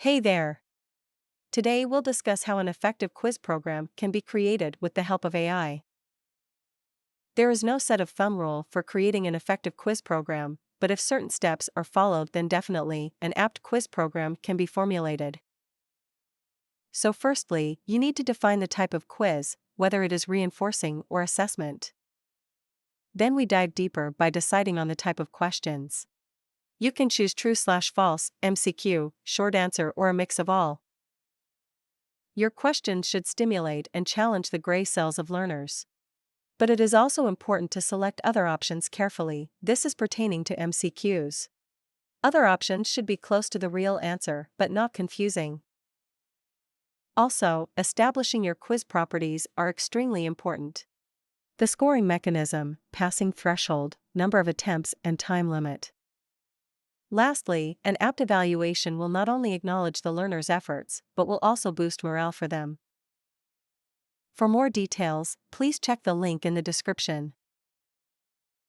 Hey there! Today we'll discuss how an effective quiz program can be created with the help of AI. There is no set of thumb rule for creating an effective quiz program, but if certain steps are followed, then definitely an apt quiz program can be formulated. So firstly, you need to define the type of quiz, whether it is reinforcing or assessment. Then we dive deeper by deciding on the type of questions. You can choose true/false, MCQ, short answer, or a mix of all. Your questions should stimulate and challenge the gray cells of learners. But it is also important to select other options carefully. This is pertaining to MCQs. Other options should be close to the real answer, but not confusing. Also, establishing your quiz properties are extremely important. The scoring mechanism, passing threshold, number of attempts, and time limit. Lastly, an apt evaluation will not only acknowledge the learner's efforts, but will also boost morale for them. For more details, please check the link in the description.